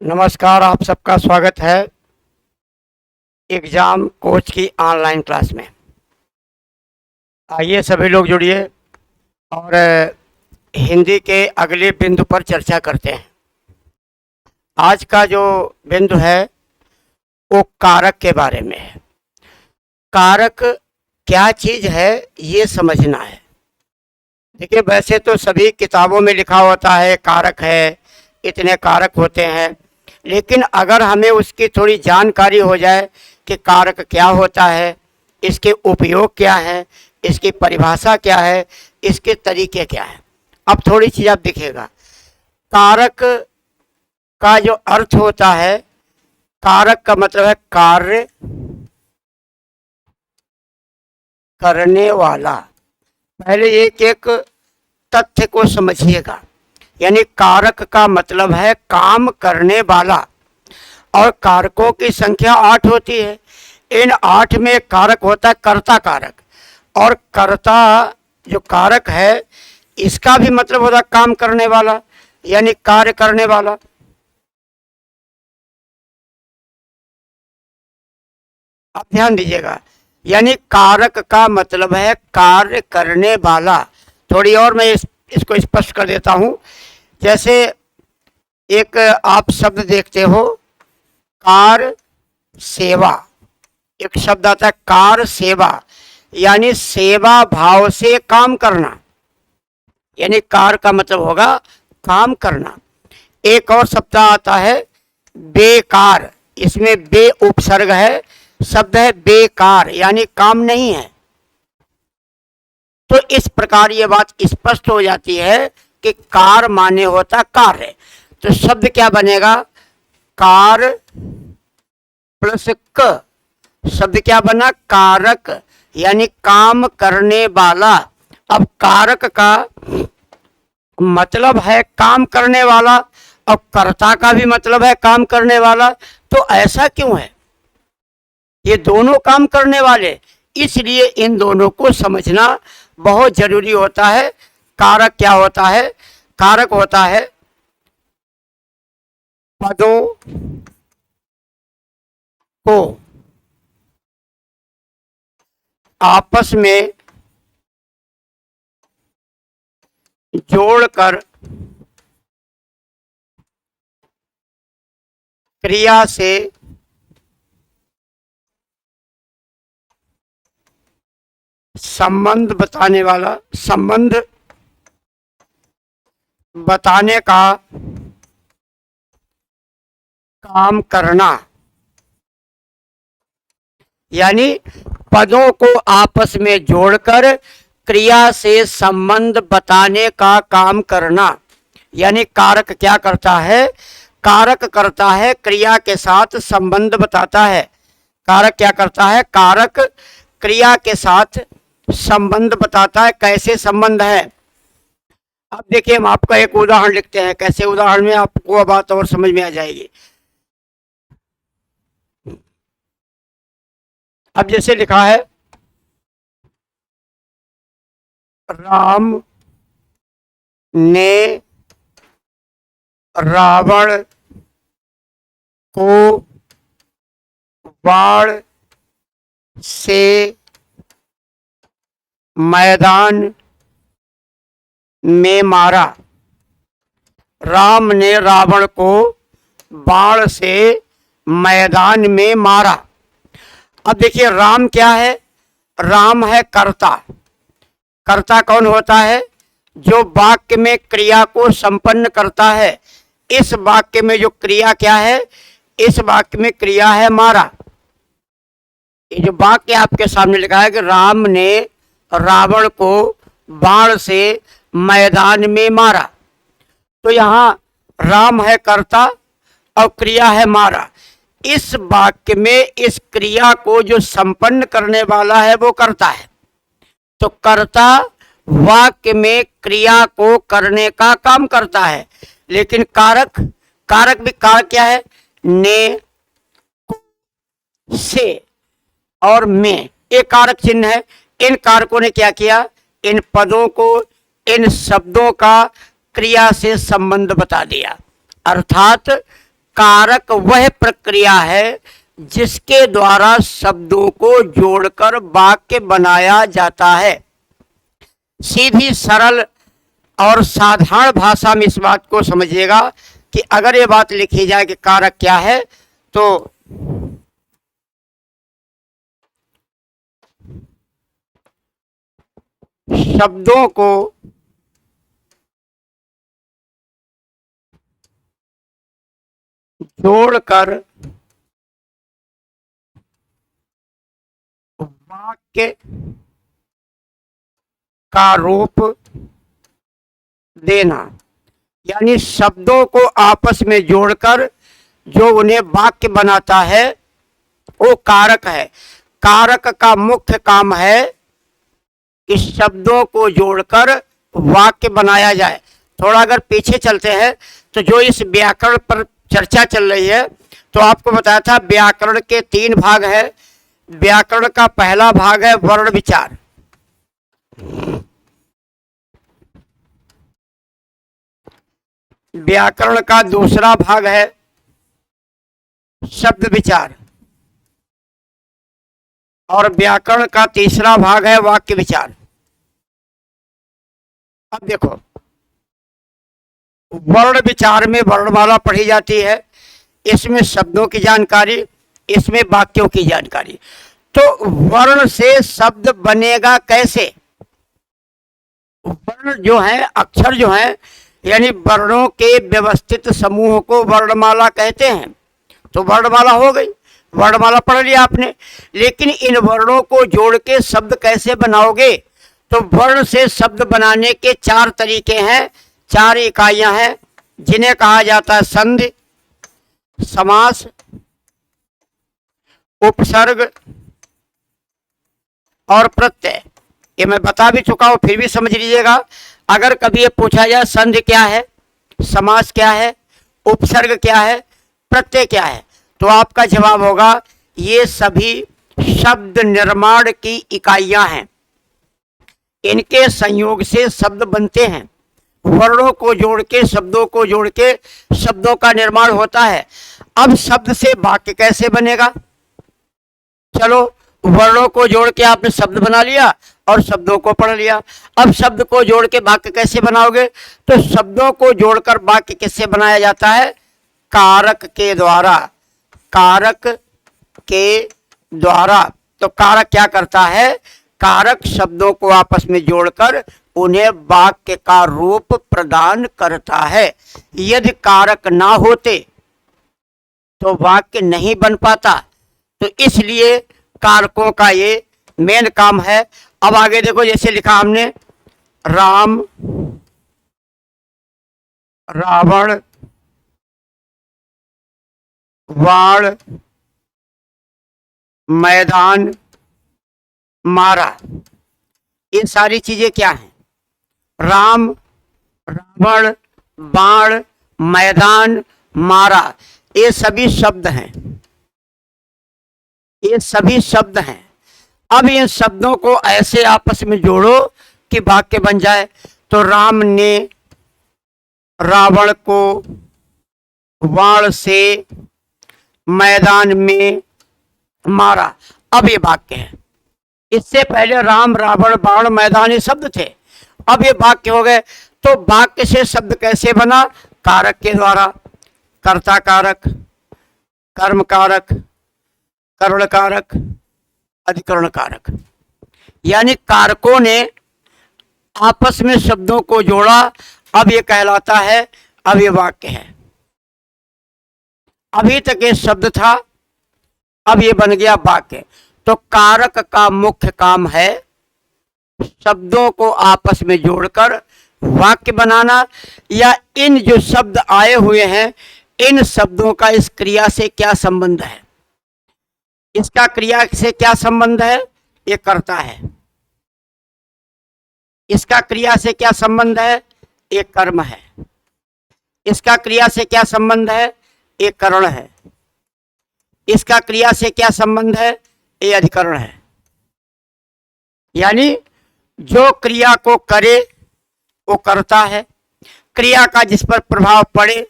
नमस्कार, आप सबका स्वागत है एग्ज़ाम कोच की ऑनलाइन क्लास में। आइए सभी लोग जुड़िए और हिंदी के अगले बिंदु पर चर्चा करते हैं। आज का जो बिंदु है वो कारक के बारे में है। कारक क्या चीज़ है ये समझना है। देखिए, वैसे तो सभी किताबों में लिखा होता है कारक है, इतने कारक होते हैं, लेकिन अगर हमें उसकी थोड़ी जानकारी हो जाए कि कारक क्या होता है, इसके उपयोग क्या है, इसकी परिभाषा क्या है, इसके तरीके क्या है, अब थोड़ी चीज़ आप दिखेगा। कारक का जो अर्थ होता है, कारक का मतलब है कार्य करने वाला। पहले एक एक तथ्य को समझिएगा, यानी कारक का मतलब है काम करने वाला, और कारकों की संख्या 8 होती है। इन 8 में एक कारक होता है कर्ता कारक, और कर्ता जो कारक है इसका भी मतलब होता है काम करने वाला, यानी कार्य करने वाला। आप ध्यान दीजिएगा, यानी कारक का मतलब है कार्य करने वाला। थोड़ी और मैं इसको स्पष्ट कर देता हूँ। जैसे एक आप शब्द देखते हो कार सेवा, एक शब्द आता है कार सेवा, यानी सेवा भाव से काम करना, यानी कार का मतलब होगा काम करना। एक और शब्द आता है बेकार, इसमें बे उपसर्ग है, शब्द है बेकार, यानी काम नहीं है। तो इस प्रकार ये बात स्पष्ट हो जाती है कि कार माने होता कार्य। तो शब्द क्या बनेगा, कार प्लस क, शब्द क्या बना, कारक, यानी काम करने वाला। अब कारक का मतलब है काम करने वाला, और कर्ता का भी मतलब है काम करने वाला। तो ऐसा क्यों है, ये दोनों काम करने वाले, इसलिए इन दोनों को समझना बहुत जरूरी होता है। कारक क्या होता है, कारक होता है पदों को आपस में जोड़कर क्रिया से संबंध बताने वाला, संबंध बताने का काम करना, यानी पदों को आपस में जोड़कर क्रिया से संबंध बताने का काम करना। यानी कारक क्या करता है, कारक करता है क्रिया के साथ संबंध बताता है। कारक क्या करता है, कारक क्रिया के साथ संबंध बताता है। कैसे संबंध है, अब देखिए हम आपका एक उदाहरण लिखते हैं। कैसे उदाहरण में आपको बात और समझ में आ जाएगी। अब जैसे लिखा है राम ने रावण को बाण से मैदान में मारा। राम ने रावण को बाण से मैदान में मारा। अब देखिए राम क्या है, राम है कर्ता। कर्ता कौन होता है, जो वाक्य में क्रिया को संपन्न करता है। इस वाक्य में जो क्रिया क्या है, इस वाक्य में क्रिया है मारा। ये जो वाक्य आपके सामने लिखा है कि राम ने रावण को बाण से मैदान में मारा, तो यहाँ राम है कर्ता और क्रिया है मारा। इस वाक्य में इस क्रिया को जो संपन्न करने वाला है वो कर्ता है। तो कर्ता वाक्य में क्रिया को करने का काम करता है। लेकिन कारक, कारक भी, कारक क्या है, ने, से और में, ये कारक चिन्ह है। इन कारकों ने क्या किया, इन पदों को, इन शब्दों का क्रिया से संबंध बता दिया। अर्थात कारक वह प्रक्रिया है जिसके द्वारा शब्दों को जोड़कर वाक्य बनाया जाता है। सीधी सरल और साधारण भाषा में इस बात को समझिएगा कि अगर ये बात लिखी जाए कि कारक क्या है, तो शब्दों को जोड़कर वाक्य का रूप देना, यानी शब्दों को आपस में जोड़कर जो उन्हें वाक्य बनाता है वो कारक है। कारक का मुख्य काम है कि शब्दों को जोड़कर वाक्य बनाया जाए। थोड़ा अगर पीछे चलते हैं तो जो इस व्याकरण पर चर्चा चल रही है, तो आपको बताया था व्याकरण के 3 भाग है। व्याकरण का पहला भाग है वर्ण विचार, व्याकरण का दूसरा भाग है शब्द विचार, और व्याकरण का तीसरा भाग है वाक्य विचार। अब देखो, वर्ण विचार में वर्णमाला पढ़ी जाती है, इसमें शब्दों की जानकारी, इसमें वाक्यों की जानकारी। तो वर्ण से शब्द बनेगा कैसे? वर्ण जो है, अक्षर जो है, यानी वर्णों के व्यवस्थित समूह को वर्णमाला कहते हैं। तो वर्णमाला हो गई, वर्णमाला पढ़ लिया आपने। लेकिन इन वर्णों को जोड़ के शब्द कैसे बनाओगे? तो वर्ण से शब्द बनाने के 4 तरीके हैं, 4 इकाइयां हैं, जिन्हें कहा जाता है संधि, समास, उपसर्ग और प्रत्यय। ये मैं बता भी चुका हूं, फिर भी समझ लीजिएगा। अगर कभी ये पूछा जाए संधि क्या है, समास क्या है, उपसर्ग क्या है, प्रत्यय क्या है, तो आपका जवाब होगा ये सभी शब्द निर्माण की इकाइयां हैं। इनके संयोग से शब्द बनते हैं। वर्णों को जोड़ के, शब्दों को जोड़ के शब्दों का निर्माण होता है। अब शब्द से वाक्य कैसे बनेगा? चलो, वर्णों को जोड़ के आपने शब्द बना लिया और शब्दों को पढ़ लिया। अब शब्द को जोड़ के वाक्य कैसे बनाओगे? तो शब्दों को जोड़कर वाक्य कैसे बनाया जाता है? कारक के द्वारा, कारक के द्वारा। तो कारक क्या करता है? कारक शब्दों को आपस में जोड़कर उन्हें वाक्य का रूप प्रदान करता है। यदि कारक ना होते तो वाक्य नहीं बन पाता। तो इसलिए कारकों का ये मेन काम है। अब आगे देखो, जैसे लिखा हमने राम, रावण, वाण, मैदान, मारा। ये सारी चीजें क्या हैं? राम, रावण, बाण, मैदान, मारा, ये सभी शब्द हैं, ये सभी शब्द हैं। अब इन शब्दों को ऐसे आपस में जोड़ो कि वाक्य बन जाए। तो राम ने रावण को वाण से मैदान में मारा। अब ये वाक्य है। इससे पहले राम, रावण, बाण, मैदान ये शब्द थे, अब ये वाक्य हो गए। तो वाक्य से शब्द कैसे बना? कारक के द्वारा। कर्ता कारक, कर्म कारक, करण कारक, अधिकरण कारक, यानी कारकों ने आपस में शब्दों को जोड़ा। अब ये कहलाता है, अब ये वाक्य है। अभी तक ये शब्द था, अब ये बन गया वाक्य। तो कारक का मुख्य काम है शब्दों को आपस में जोड़कर वाक्य बनाना, या इन जो शब्द आए हुए हैं, इन शब्दों का इस क्रिया से क्या संबंध है? इसका क्रिया से क्या संबंध है? ये कर्ता है। इसका क्रिया से क्या संबंध है? ये कर्म है। इसका क्रिया से क्या संबंध है? ये करण है। इसका क्रिया से क्या संबंध है? ये अधिकरण है। यानी जो क्रिया को करे वो करता है, क्रिया का जिस पर प्रभाव पड़े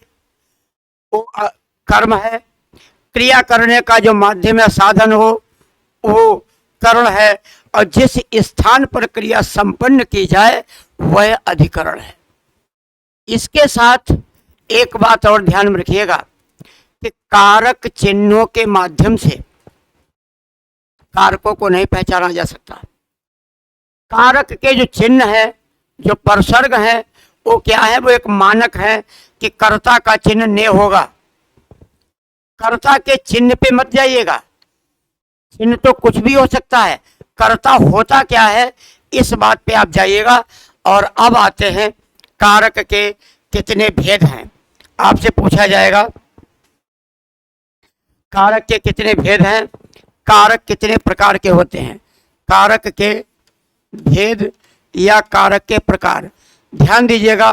वो कर्म है, क्रिया करने का जो माध्यम या साधन हो वो करण है, और जिस स्थान पर क्रिया संपन्न की जाए वह अधिकरण है। इसके साथ एक बात और ध्यान में रखिएगा कि कारक चिन्हों के माध्यम से कारकों को नहीं पहचाना जा सकता। कारक के जो चिन्ह है, जो परसर्ग है, वो क्या है? वो एक मानक है कि कर्ता का चिन्ह ने होगा। कर्ता के चिन्ह पे मत जाइएगा, चिन्ह तो कुछ भी हो सकता है, कर्ता होता क्या है इस बात पे आप जाइएगा। और अब आते हैं कारक के कितने भेद हैं। आपसे पूछा जाएगा कारक के कितने भेद हैं, कारक कितने प्रकार के होते हैं। कारक के भेद या कारक के प्रकार, ध्यान दीजिएगा,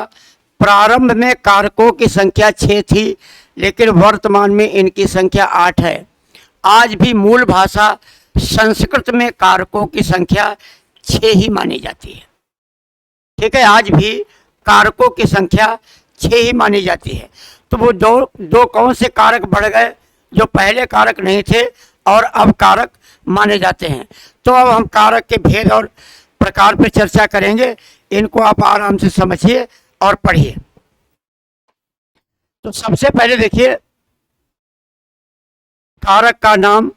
प्रारंभ में कारकों की संख्या 6 थी, लेकिन वर्तमान में इनकी संख्या 8 है। आज भी मूल भाषा संस्कृत में कारकों की संख्या 6 ही मानी जाती है। ठीक है, आज भी कारकों की संख्या 6 ही मानी जाती है। तो वो दो कौन से कारक बढ़ गए जो पहले कारक नहीं थे और अब कारक माने जाते हैं। तो अब हम कारक के भेद और प्रकार पर चर्चा करेंगे, इनको आप आराम से समझिए और पढ़िए। तो सबसे पहले देखिए कारक का नाम,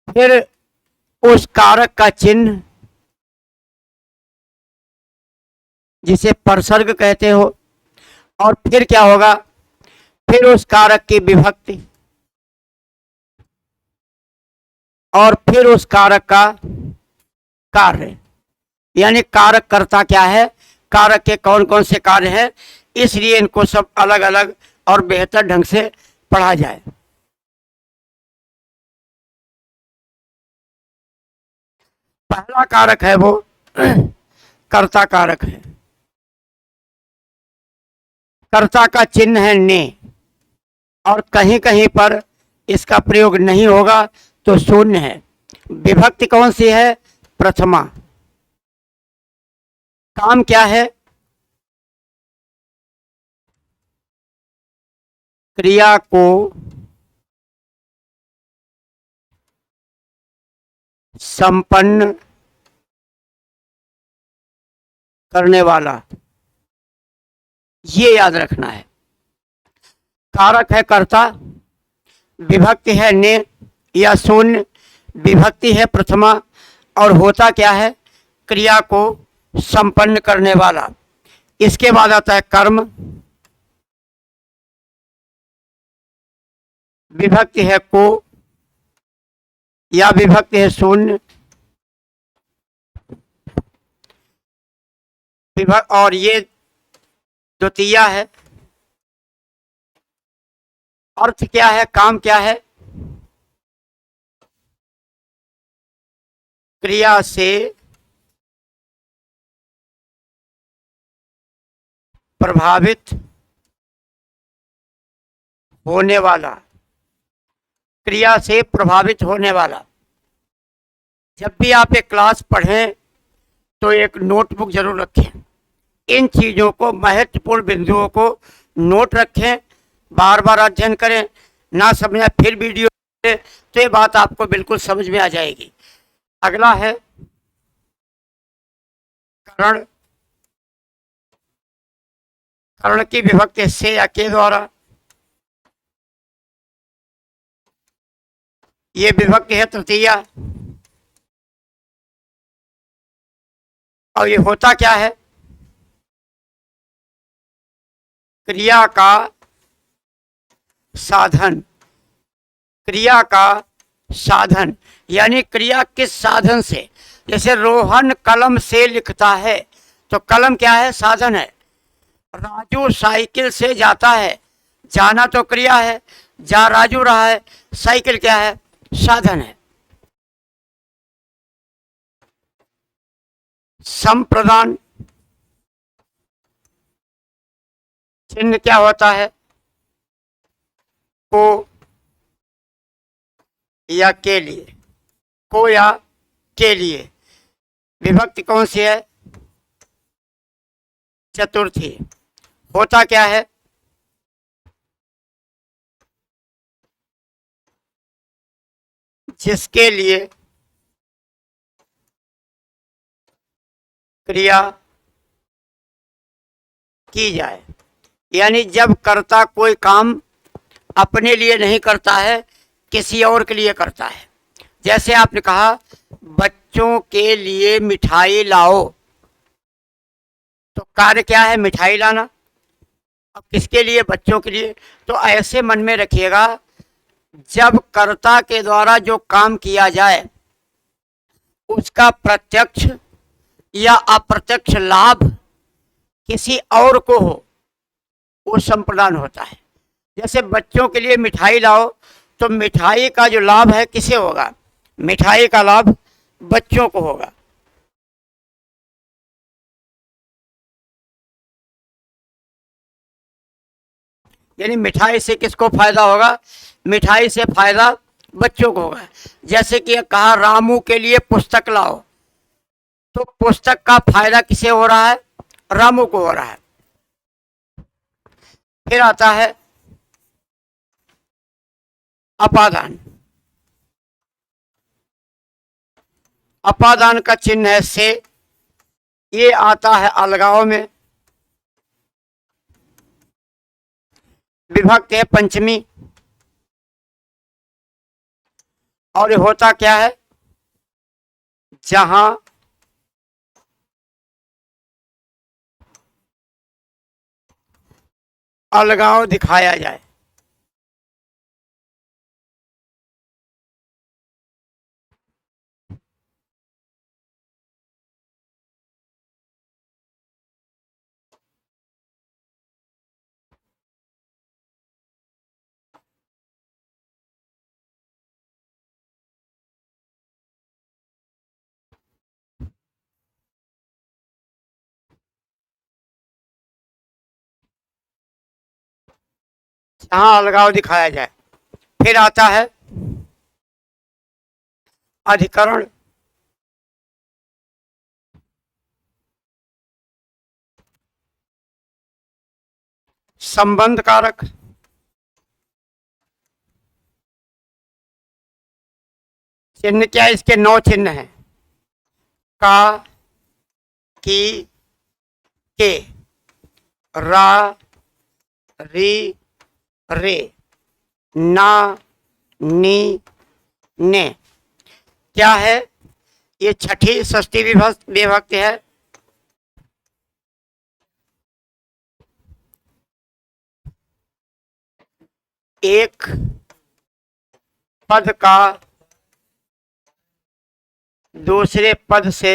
फिर उस कारक का चिन्ह जिसे परसर्ग कहते हो, और फिर क्या होगा, फिर उस कारक की विभक्ति, और फिर उस कारक का कार्य। यानी कारक करता क्या है, कारक के कौन कौन से कार्य हैं, इसलिए इनको सब अलग अलग और बेहतर ढंग से पढ़ा जाए। पहला कारक है वो कर्ता कारक है। कर्ता का चिन्ह है ने, और कहीं कहीं पर इसका प्रयोग नहीं होगा तो शून्य है। विभक्ति कौन सी है? प्रथमा। काम क्या है? क्रिया को संपन्न करने वाला, ये याद रखना है। कारक है कर्ता, विभक्ति है ने या शून्य, विभक्ति है प्रथमा, और होता क्या है? क्रिया को संपन्न करने वाला। इसके बाद आता है कर्म, विभक्ति है को या विभक्ति है शून्य, और ये द्वितीया है। अर्थ क्या है? काम क्या है? क्रिया से प्रभावित होने वाला, क्रिया से प्रभावित होने वाला। जब भी आप एक क्लास पढ़ें तो एक नोटबुक जरूर रखें, इन चीज़ों को, महत्वपूर्ण बिंदुओं को नोट रखें, बार बार अध्ययन करें, ना समझा फिर वीडियो करें, तो ये बात आपको बिल्कुल समझ में आ जाएगी। अगला है करण। करण की विभक्ति से या के द्वारा, ये विभक्ति है तृतीया। और ये होता क्या है? क्रिया का साधन। क्रिया का साधन यानी क्रिया किस साधन से? जैसे रोहन कलम से लिखता है, तो कलम क्या है? साधन है। राजू साइकिल से जाता है, जाना तो क्रिया है, जा राजू रहा है, साइकिल क्या है? साधन है। संप्रदान, चिन्ह क्या होता है? को या के लिए, को या के लिए। विभक्ति कौन सी है? चतुर्थी। होता क्या है? जिसके लिए क्रिया की जाए। यानी जब कर्ता कोई काम अपने लिए नहीं करता है, किसी और के लिए करता है। जैसे आपने कहा बच्चों के लिए मिठाई लाओ, तो कार्य क्या है? मिठाई लाना। अब किसके लिए? बच्चों के लिए। तो ऐसे मन में रखिएगा, जब कर्ता के द्वारा जो काम किया जाए उसका प्रत्यक्ष या अप्रत्यक्ष लाभ किसी और को हो, वो संप्रदान होता है। जैसे बच्चों के लिए मिठाई लाओ, तो मिठाई का जो लाभ है किसे होगा? मिठाई का लाभ बच्चों को होगा। यानी मिठाई से किसको फायदा होगा? मिठाई से फायदा बच्चों को होगा। जैसे कि कहा रामू के लिए पुस्तक लाओ, तो पुस्तक का फायदा किसे हो रहा है? रामू को हो रहा है। फिर आता है अपादान। अपादान का चिन्ह है से। ये आता है अलगाव में। विभक्ति है पंचमी। और ये होता क्या है? जहां अलगाव दिखाया जाए। जहां अलगाव दिखाया जाए। फिर आता है अधिकरण। संबंध कारक। चिन्ह क्या है? इसके 9 चिन्ह हैं। का, की, के, रा, री, रे, ना, नी, ने। क्या है? ये छठी षष्ठी विभक्ति है। एक पद का दूसरे पद से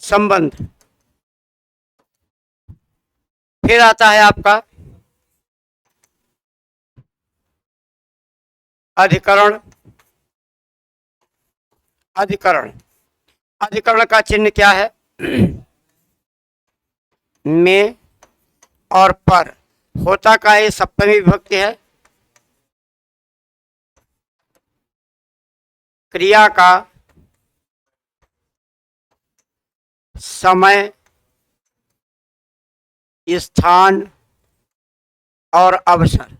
संबंध। फिर आता है आपका अधिकरण। अधिकरण। अधिकरण का चिन्ह क्या है? में और पर। होता का ये सप्तमी विभक्ति है। क्रिया का समय, स्थान और अवसर।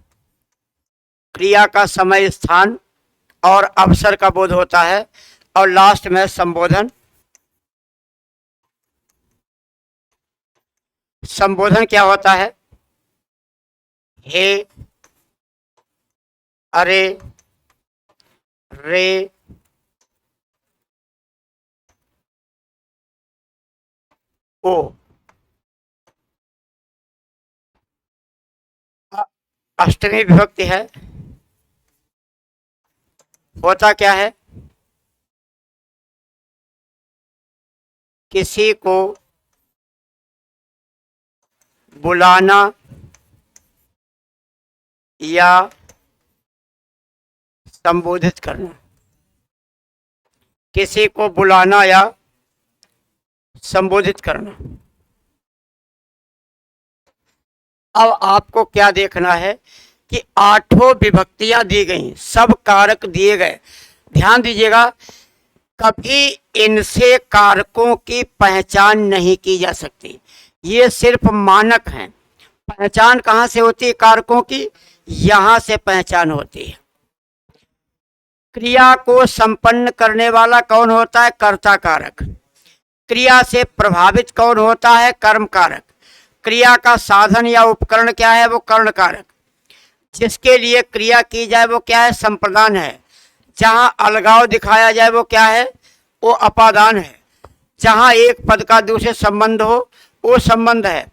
क्रिया का समय, स्थान और अवसर का बोध होता है। और लास्ट में संबोधन। संबोधन क्या होता है? हे, अरे, रे, ओ। अष्टमी विभक्ति है। होता क्या है? किसी को बुलाना या संबोधित करना। किसी को बुलाना या संबोधित करना। अब आपको क्या देखना है कि 8 विभक्तियां दी गई, सब कारक दिए गए। ध्यान दीजिएगा, कभी इनसे कारकों की पहचान नहीं की जा सकती। ये सिर्फ मानक हैं। पहचान कहाँ से होती है कारकों की? यहां से पहचान होती है। क्रिया को संपन्न करने वाला कौन होता है? कर्ता कारक। क्रिया से प्रभावित कौन होता है? कर्म कारक। क्रिया का साधन या उपकरण क्या है? वो कर्ण कारक। जिसके लिए क्रिया की जाए वो क्या है? संप्रदान है। जहां अलगाव दिखाया जाए वो क्या है? वो अपादान है। जहां एक पद का दूसरे संबंध हो वो संबंध है।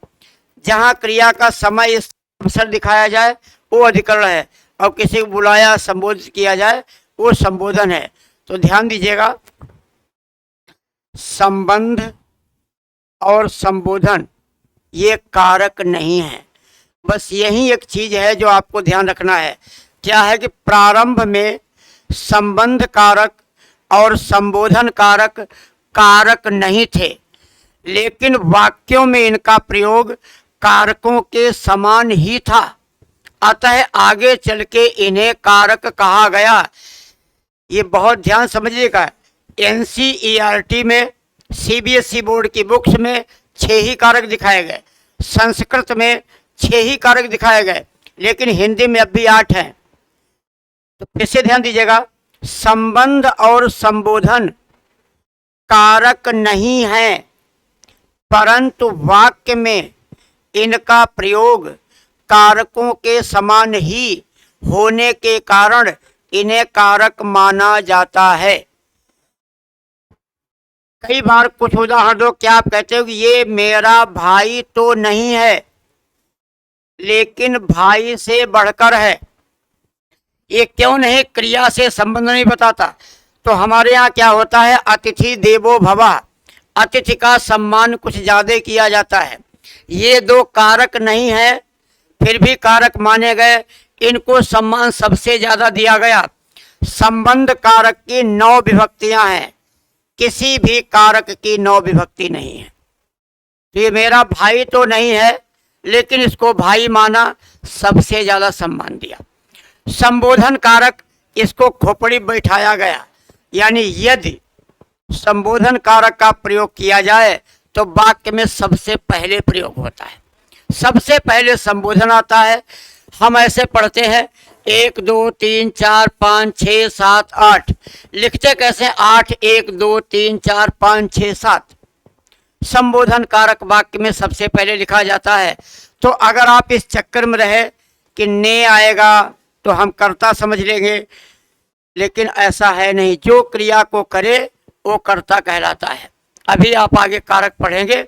जहां क्रिया का समय अवसर दिखाया जाए वो अधिकरण है। और किसी को बुलाया संबोधित किया जाए वो संबोधन है। तो ध्यान दीजिएगा, संबंध और संबोधन ये कारक नहीं है। बस यही एक चीज है जो आपको ध्यान रखना है। क्या है कि प्रारंभ में संबंध कारक और संबोधन कारक कारक नहीं थे, लेकिन वाक्यों में इनका प्रयोग कारकों के समान ही था। अतः आगे चल के इन्हें कारक कहा गया। ये बहुत ध्यान समझिएगा। एनसीईआरटी में, सीबीएसई बोर्ड की बुक्स में 6 ही कारक दिखाए गए, संस्कृत में 6 ही कारक दिखाए गए, लेकिन हिंदी में अब भी 8 हैं। तो फिर से ध्यान दीजिएगा, संबंध और संबोधन कारक नहीं है, परंतु वाक्य में इनका प्रयोग कारकों के समान ही होने के कारण इन्हें कारक माना जाता है। कई बार कुछ उदाहरण दो, क्या आप कहते हो कि ये मेरा भाई तो नहीं है लेकिन भाई से बढ़कर है? ये क्यों नहीं? क्रिया से संबंध नहीं बताता। तो हमारे यहाँ क्या होता है? अतिथि देवो भव, अतिथि का सम्मान कुछ ज्यादा किया जाता है। ये दो कारक नहीं है, फिर भी कारक माने गए। इनको सम्मान सबसे ज्यादा दिया गया। संबंध कारक की 9 विभक्तियां हैं, किसी भी कारक की 9 विभक्ति नहीं है। तो ये मेरा भाई तो नहीं है लेकिन इसको भाई माना, सबसे ज्यादा सम्मान दिया। संबोधन कारक, इसको खोपड़ी बैठाया गया। यानी यदि संबोधन कारक का प्रयोग किया जाए तो वाक्य में सबसे पहले प्रयोग होता है, सबसे पहले संबोधन आता है। हम ऐसे पढ़ते हैं 1 2 3 4 5 6 7 8, लिखते कैसे? 8 1 2 3 4 5 6 7। संबोधन कारक वाक्य में सबसे पहले लिखा जाता है। तो अगर आप इस चक्कर में रहे कि ने आएगा तो हम कर्ता समझ लेंगे, लेकिन ऐसा है नहीं। जो क्रिया को करे वो कर्ता कहलाता है। अभी आप आगे कारक पढ़ेंगे,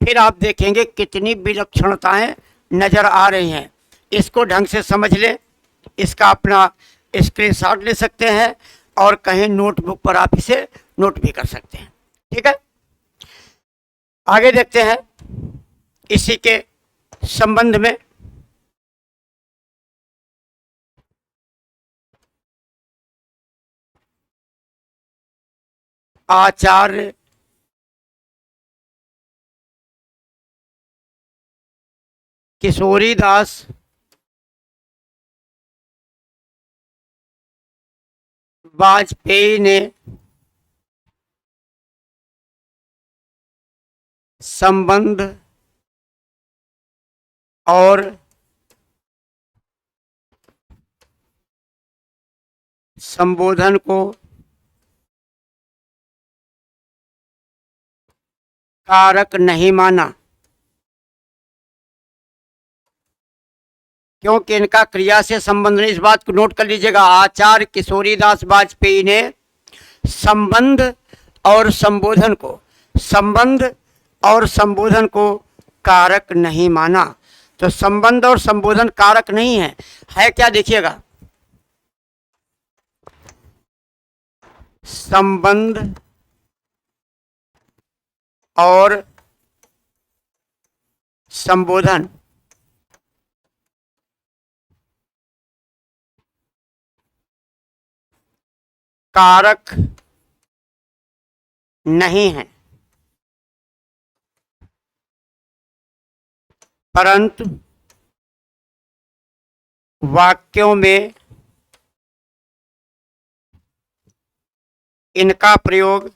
फिर आप देखेंगे कितनी विलक्षणताएं नजर आ रही हैं। इसको ढंग से समझ ले। इसका अपना स्क्रीनशॉट ले सकते हैं और कहीं नोटबुक पर आप इसे नोट भी कर सकते हैं। ठीक है, आगे देखते हैं इसी के संबंध में। आचार्य किशोरीदास वाजपेयी ने संबंध और संबोधन को कारक नहीं माना, क्योंकि इनका क्रिया से संबंध नहीं। इस बात को नोट कर लीजिएगा। आचार्य किशोरीदास वाजपेयी ने संबंध और संबोधन को, संबंध और संबोधन को कारक नहीं माना। तो संबंध और संबोधन कारक नहीं है क्या? देखिएगा, संबंध और संबोधन कारक नहीं है, परंतु वाक्यों में इनका प्रयोग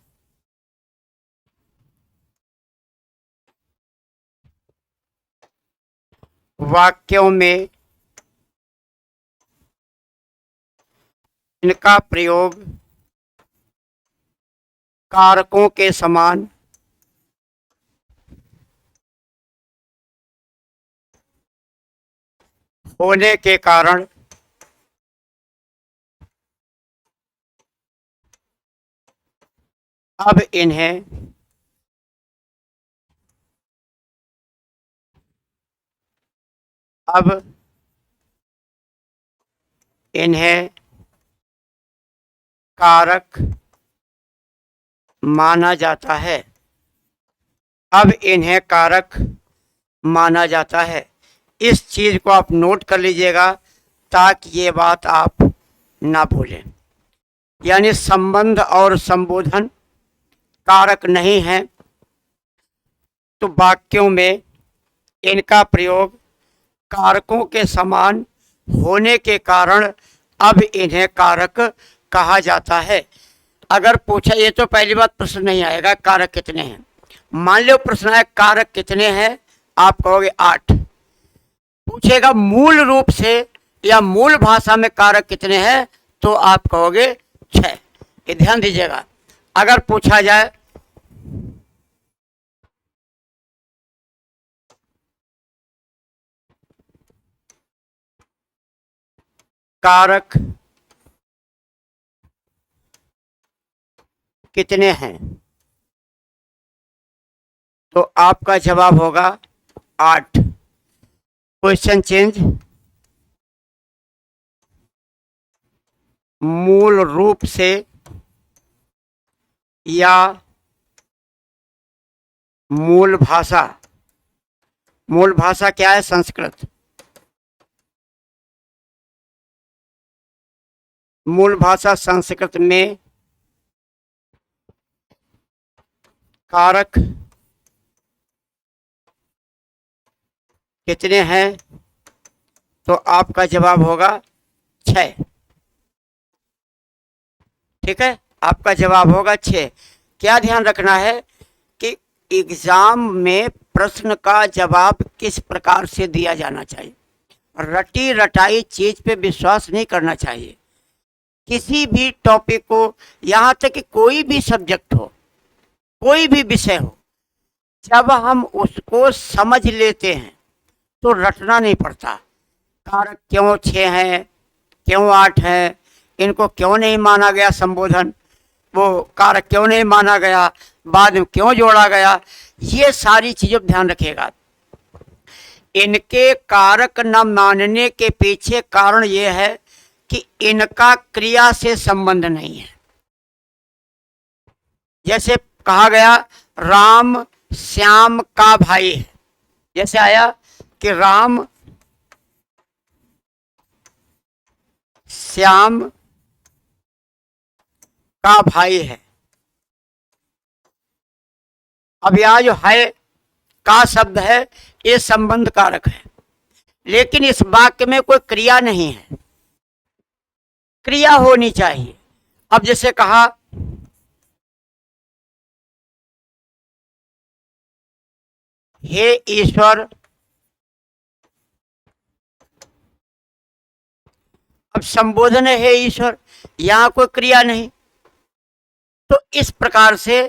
वाक्यों में इनका प्रयोग कारकों के समान होने के कारण अब इन्हें कारक माना जाता है। अब इन्हें कारक माना जाता है। इस चीज को आप नोट कर लीजिएगा ताकि ये बात आप ना भूलें। यानी संबंध और संबोधन कारक नहीं है, तो वाक्यों में इनका प्रयोग कारकों के समान होने के कारण अब इन्हें कारक कहा जाता है। अगर पूछा, ये तो पहली बात प्रश्न नहीं आएगा कारक कितने हैं। मान लो प्रश्न है कारक कितने हैं, आप कहोगे 8। पूछेगा मूल रूप से या मूल भाषा में कारक कितने हैं, तो आप कहोगे 6। ये ध्यान दीजिएगा। अगर पूछा जाए कारक कितने हैं, तो आपका जवाब होगा 8। Question change. मूल रूप से या मूल भाषा, मूल भाषा क्या है? संस्कृत। मूल भाषा संस्कृत में कारक कितने हैं, तो आपका जवाब होगा 6। ठीक है, आपका जवाब होगा 6। क्या ध्यान रखना है कि एग्जाम में प्रश्न का जवाब किस प्रकार से दिया जाना चाहिए। रटी रटाई चीज पे विश्वास नहीं करना चाहिए। किसी भी टॉपिक को, यहाँ तक कि कोई भी सब्जेक्ट हो, कोई भी विषय हो, जब हम उसको समझ लेते हैं तो रटना नहीं पड़ता। कारक क्यों 6 हैं, क्यों 8 हैं, इनको क्यों नहीं माना गया संबोधन, वो कारक क्यों नहीं माना गया, बाद में क्यों जोड़ा गया, ये सारी चीज़ों पर ध्यान रखिएगा। इनके कारक न मानने के पीछे कारण ये है कि इनका क्रिया से संबंध नहीं है। जैसे कहा गया राम श्याम का भाई है, जैसे आया कि राम श्याम का भाई है। अब यह जो है का शब्द है, ये संबंध कारक है, लेकिन इस वाक्य में कोई क्रिया नहीं है। क्रिया होनी चाहिए। अब जैसे कहा हे ईश्वर, अब संबोधन है हे ईश्वर, यहां कोई क्रिया नहीं। तो इस प्रकार से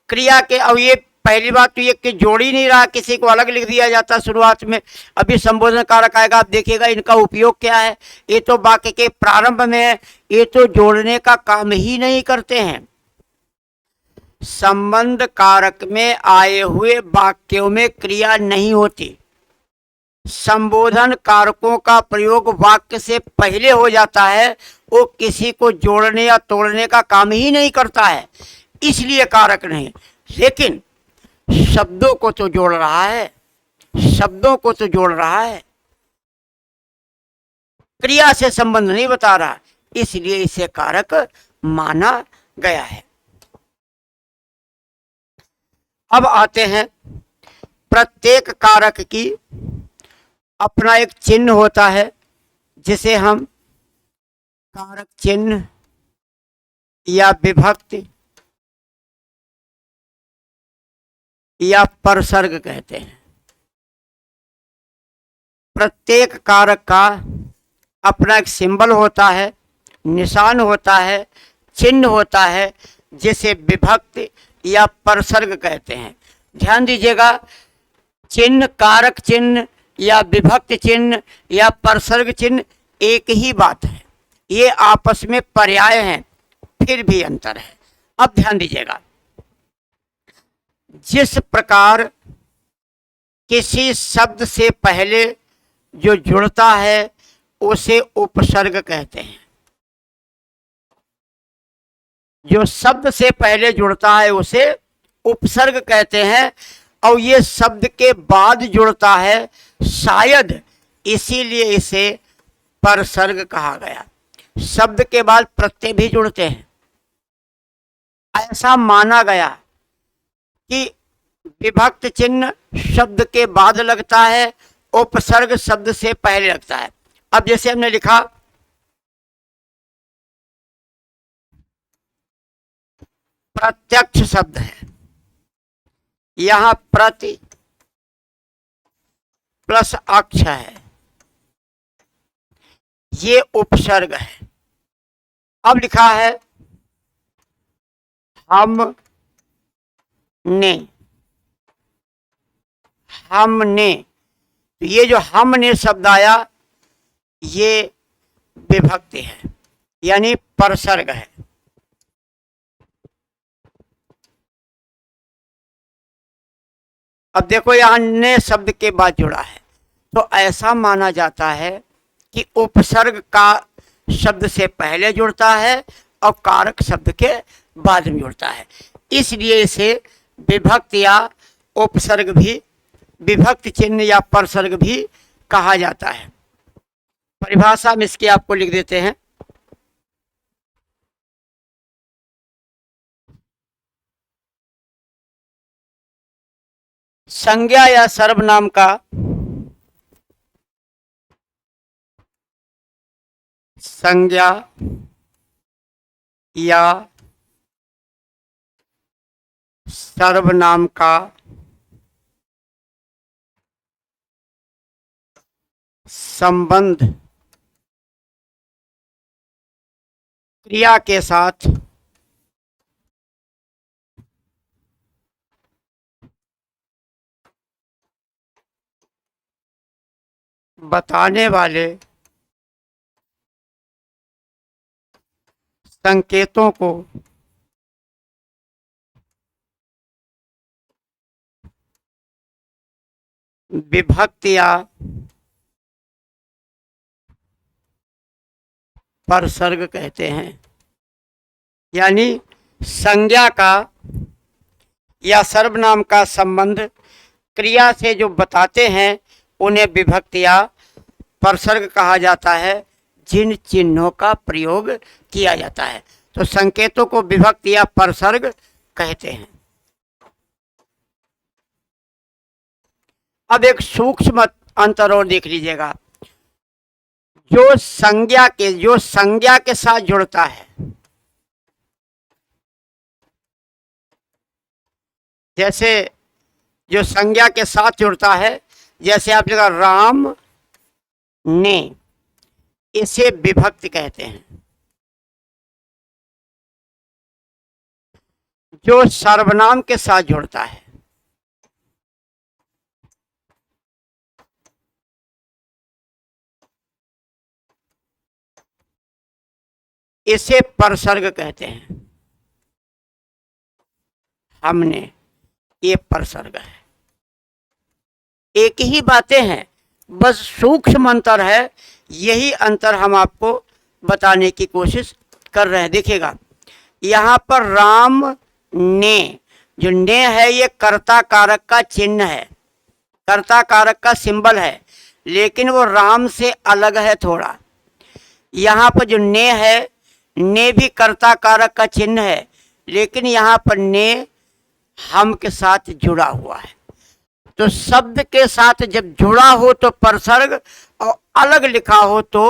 क्रिया के, अब ये पहली बात तो ये कि जोड़ ही नहीं रहा, किसी को अलग लिख दिया जाता शुरुआत में। अभी संबोधन कारक आएगा, आप देखिएगा इनका उपयोग क्या है। ये तो वाक्य के प्रारंभ में है, ये तो जोड़ने का काम ही नहीं करते हैं। संबंध कारक में आए हुए वाक्यों में क्रिया नहीं होती। संबोधन कारकों का प्रयोग वाक्य से पहले हो जाता है, वो किसी को जोड़ने या तोड़ने का काम ही नहीं करता है, इसलिए कारक नहीं। लेकिन शब्दों को तो जोड़ रहा है, शब्दों को तो जोड़ रहा है, क्रिया से संबंध नहीं बता रहा, इसलिए इसे कारक माना गया है। अब आते हैं, प्रत्येक कारक की अपना एक चिन्ह होता है, जिसे हम कारक चिन्ह या विभक्ति या परसर्ग कहते हैं। प्रत्येक कारक का अपना एक सिंबल होता है, निशान होता है, चिन्ह होता है, जिसे विभक्ति या परसर्ग कहते हैं। ध्यान दीजिएगा, चिन्ह, कारक चिन्ह या विभक्ति चिन्ह या परसर्ग चिन्ह एक ही बात है, ये आपस में पर्याय हैं, फिर भी अंतर है। अब ध्यान दीजिएगा, जिस प्रकार किसी शब्द से पहले जो जुड़ता है उसे उपसर्ग कहते हैं, जो शब्द से पहले जुड़ता है उसे उपसर्ग कहते हैं, और ये शब्द के बाद जुड़ता है शायद इसीलिए इसे परसर्ग कहा गया। शब्द के बाद प्रत्यय भी जुड़ते हैं। ऐसा माना गया कि विभक्त चिन्ह शब्द के बाद लगता है, उपसर्ग शब्द से पहले लगता है। अब जैसे हमने लिखा प्रत्यक्ष शब्द है, यहां प्रति प्लस अक्ष है, ये उपसर्ग है। अब लिखा है हमने, हमने, तो ये जो हमने शब्द आया ये विभक्ति है, यानी परसर्ग है। अब देखो यहां ने शब्द के बाद जुड़ा है, तो ऐसा माना जाता है कि उपसर्ग का शब्द से पहले जुड़ता है और कारक शब्द के बाद में जुड़ता है, इसलिए इसे विभक्त या उपसर्ग भी, विभक्त चिन्ह या परसर्ग भी कहा जाता है। परिभाषा में इसकी आपको लिख देते हैं। संज्ञा या सर्वनाम का संज्ञा या सर्वनाम का संबंध क्रिया के साथ बताने वाले संकेतों को विभक्त या परसर्ग कहते हैं। यानी संज्ञा का या सर्वनाम का संबंध क्रिया से जो बताते हैं उन्हें विभक्त या परसर्ग कहा जाता है, जिन चिन्हों का प्रयोग किया जाता है। तो संकेतों को विभक्त या परसर्ग कहते हैं। अब एक सूक्ष्म अंतर और देख लीजिएगा, जो संज्ञा के साथ जुड़ता है, जैसे जो संज्ञा के साथ जुड़ता है, जैसे आप लिखा राम ने, इसे विभक्त कहते हैं। जो सर्वनाम के साथ जुड़ता है, इसे परसर्ग कहते हैं। हमने, ये परसर्ग है। एक ही बातें हैं, बस सूक्ष्म अंतर है। यही अंतर हम आपको बताने की कोशिश कर रहे हैं। देखिएगा, यहाँ पर राम ने, जो ने है ये कर्ता कारक का चिन्ह है, कर्ता कारक का सिंबल है, लेकिन वो राम से अलग है थोड़ा। यहाँ पर जो ने है, ने भी कर्ता कारक का चिन्ह है, लेकिन यहाँ पर ने हम के साथ जुड़ा हुआ है। तो शब्द के साथ जब जुड़ा हो तो परसर्ग और अलग लिखा हो तो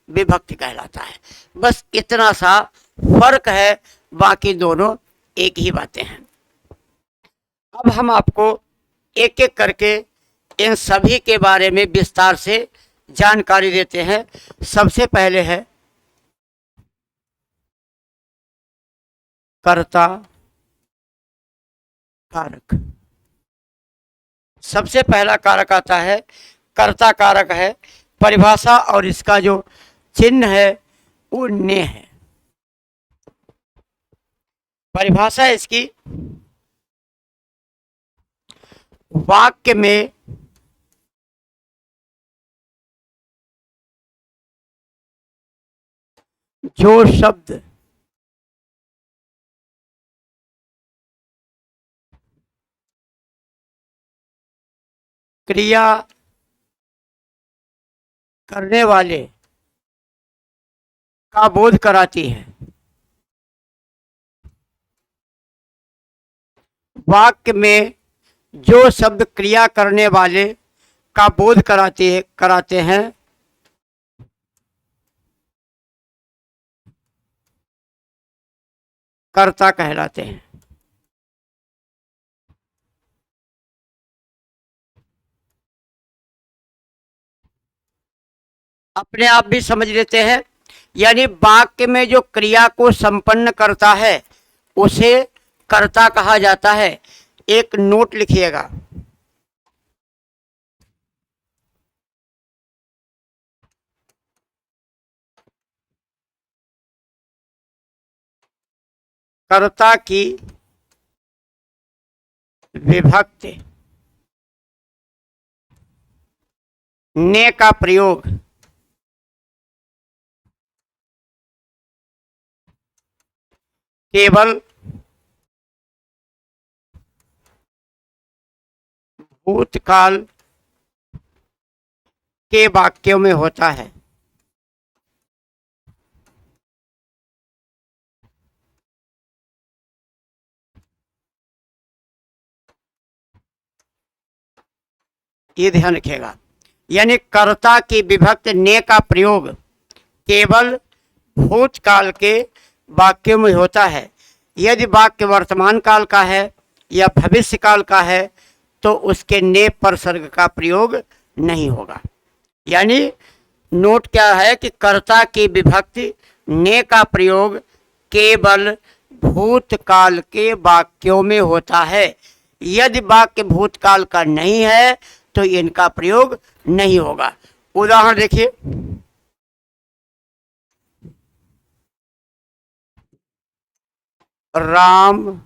विभक्ति कहलाता है। बस इतना सा फर्क है, बाकी दोनों एक ही बातें हैं। अब हम आपको एक एक करके इन सभी के बारे में विस्तार से जानकारी देते हैं। सबसे पहले है कर्ता कारक। सबसे पहला कारक आता है कर्ता कारक है। परिभाषा और इसका जो चिन्ह है वो ने है। परिभाषा इसकी, वाक्य में जो शब्द क्रिया करने वाले का बोध कराती है। वाक्य में जो शब्द क्रिया करने वाले का बोध कराते हैं कर्ता कहलाते हैं। अपने आप भी समझ लेते हैं। यानी वाक्य में जो क्रिया को संपन्न करता है उसे कर्ता कहा जाता है। एक नोट लिखिएगा, कर्ता की विभक्ति ने का प्रयोग केवल भूतकाल के वाक्यों में होता है। ये ध्यान रखिएगा। यानी कर्ता की विभक्ति ने का प्रयोग केवल भूतकाल के वाक्यों में होता है। यदि वाक्य वर्तमान काल का है या भविष्य काल का है तो उसके ने परसर्ग का प्रयोग नहीं होगा। यानी नोट क्या है कि कर्ता की विभक्ति ने का प्रयोग केवल भूतकाल के वाक्यों में होता है। यदि वाक्य भूतकाल का नहीं है तो इनका प्रयोग नहीं होगा। उदाहरण देखिए, राम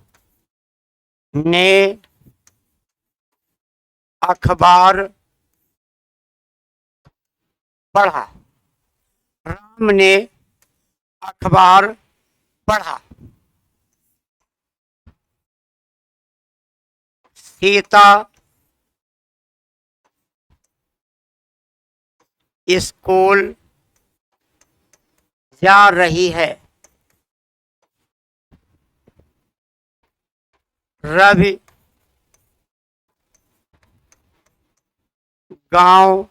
ने अखबार पढ़ा। राम ने अखबार पढ़ा। सीता स्कूल जा रही है। रवि गांव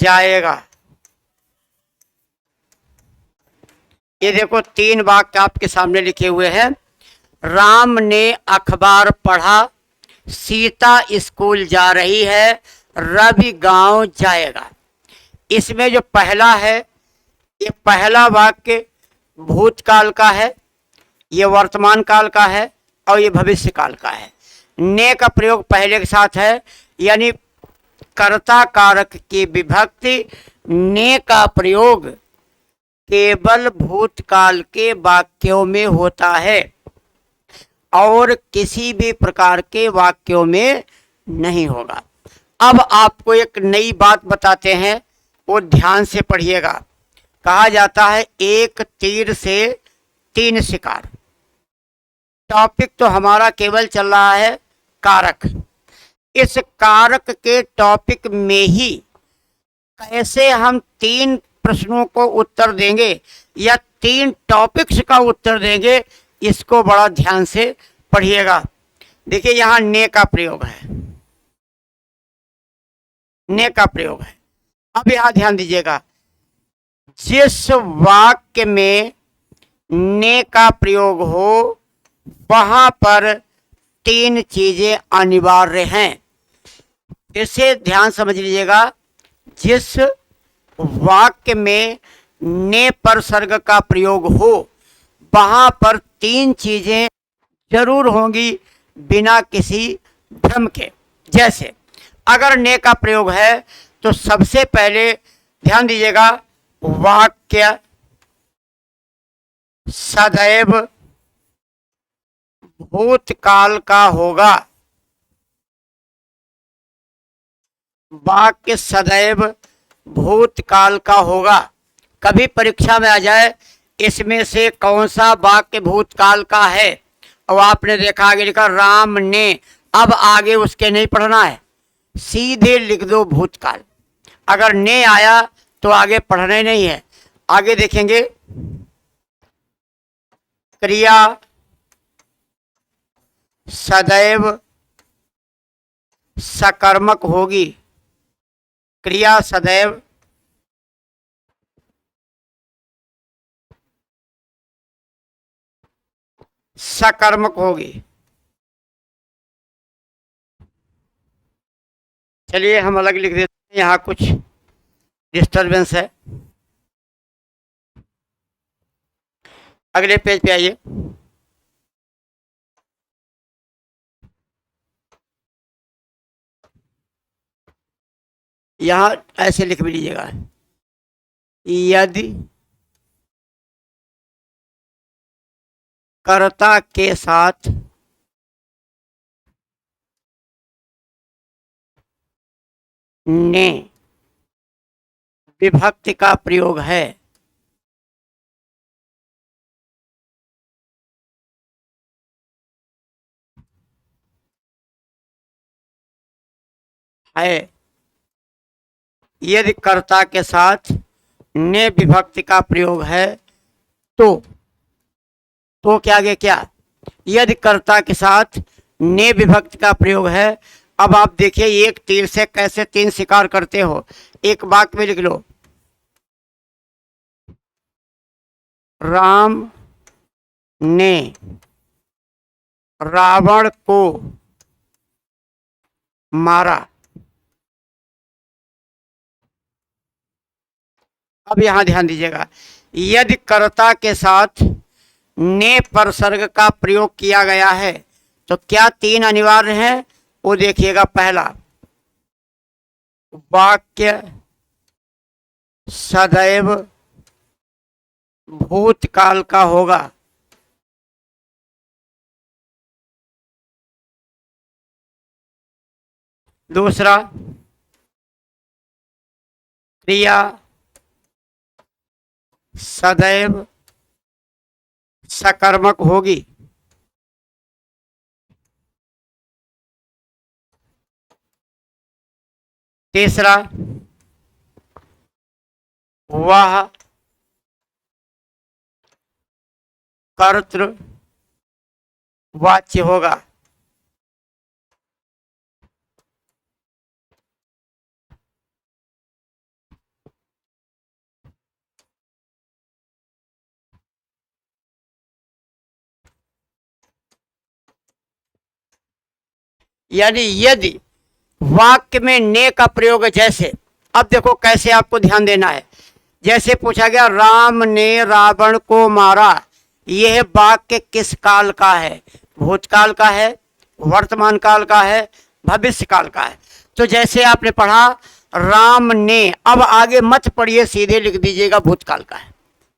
जाएगा। ये देखो तीन वाक्य आपके सामने लिखे हुए हैं। राम ने अखबार पढ़ा, सीता स्कूल जा रही है, रवि गांव जाएगा। इसमें जो पहला है, ये पहला वाक्य भूतकाल का है, ये वर्तमान काल का है और ये भविष्य काल का है। ने का प्रयोग पहले के साथ है। यानी कर्ता कारक की विभक्ति ने का प्रयोग केवल भूतकाल के वाक्यों में होता है और किसी भी प्रकार के वाक्यों में नहीं होगा। अब आपको एक नई बात बताते हैं, वो ध्यान से पढ़िएगा। कहा जाता है एक तीर से तीन शिकार। टॉपिक तो हमारा केवल चल रहा है कारक। इस कारक के टॉपिक में ही कैसे हम तीन प्रश्नों को उत्तर देंगे या तीन टॉपिक्स का उत्तर देंगे, इसको बड़ा ध्यान से पढ़िएगा। देखिए यहाँ ने का प्रयोग है, ने का प्रयोग है। अब यहाँ ध्यान दीजिएगा, जिस वाक्य में ने का प्रयोग हो वहां पर तीन चीजें अनिवार्य हैं। इसे ध्यान समझ लीजिएगा, जिस वाक्य में ने पर सर्ग का प्रयोग हो वहां पर तीन चीजें जरूर होंगी बिना किसी भ्रम के। जैसे अगर ने का प्रयोग है तो सबसे पहले ध्यान दीजिएगा, वाक्य सदैव भूतकाल का होगा। वाक्य सदैव भूतकाल का होगा। कभी परीक्षा में आ जाए इसमें से कौन सा वाक्य भूतकाल का है, और आपने देखा आगे लिखा राम ने, अब आगे उसके नहीं पढ़ना है, सीधे लिख दो भूतकाल। अगर ने आया तो आगे पढ़ना ही नहीं है। आगे देखेंगे, क्रिया सदैव सकर्मक होगी। क्रिया सदैव सकर्मक होगी। चलिए हम अलग लिख देते हैं, यहाँ कुछ डिस्टरबेंस है। अगले पेज पे आइए। यहाँ ऐसे लिख भी लीजिएगा, यदि कर्ता के साथ ने विभक्ति का प्रयोग है यदि कर्ता के साथ ने विभक्ति का प्रयोग है तो क्या आगे क्या, यदि कर्ता के साथ ने विभक्ति का प्रयोग है। अब आप देखिए एक तीर से कैसे तीन शिकार करते हो। एक वाक्य में लिख लो, राम ने रावण को मारा। अब यहां ध्यान दीजिएगा, यदि कर्ता के साथ ने परसर्ग का प्रयोग किया गया है तो क्या तीन अनिवार्य हैं, वो देखिएगा। पहला, वाक्य सदैव भूतकाल का होगा। दूसरा, क्रिया सदैव सकर्मक होगी। तीसरा, वह कर्तृवाच्य होगा। यानी यदि वाक्य में ने का प्रयोग है, जैसे अब देखो कैसे आपको ध्यान देना है। जैसे पूछा गया राम ने रावण को मारा, यह वाक्य किस काल का है, भूतकाल का है, वर्तमान काल का है, भविष्य काल का है। तो जैसे आपने पढ़ा राम ने, अब आगे मत पढ़िए, सीधे लिख दीजिएगा भूतकाल का है।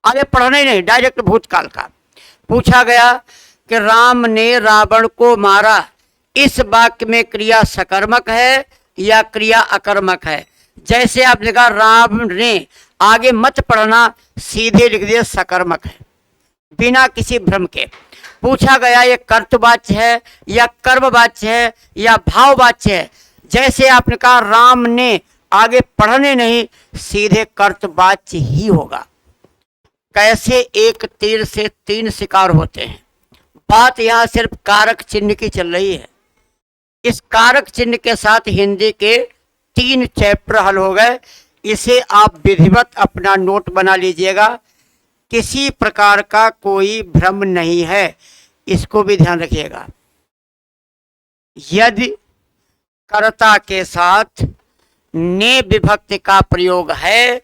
आगे पढ़ना ही नहीं, डायरेक्ट भूतकाल का। पूछा गया कि राम ने रावण को मारा, इस वाक्य में क्रिया सकर्मक है या क्रिया अकर्मक है। जैसे आपने कहा राम ने, आगे मत पढ़ना, सीधे लिख दिया सकर्मक है बिना किसी भ्रम के। पूछा गया ये कर्तवाच्य है या कर्मवाच्य है या भाववाच्य है। जैसे आपने कहा राम ने, आगे पढ़ने नहीं, सीधे कर्तवाच्य ही होगा। कैसे एक तीर से तीन शिकार होते हैं। बात यहाँ सिर्फ कारक चिन्ह की चल रही है। इस कारक चिन्ह के साथ हिंदी के 3 चैप्टर हल हो गए। इसे आप विधिवत अपना नोट बना लीजिएगा, किसी प्रकार का कोई भ्रम नहीं है, इसको भी ध्यान रखिएगा। यदि कर्ता के साथ ने विभक्ति का प्रयोग है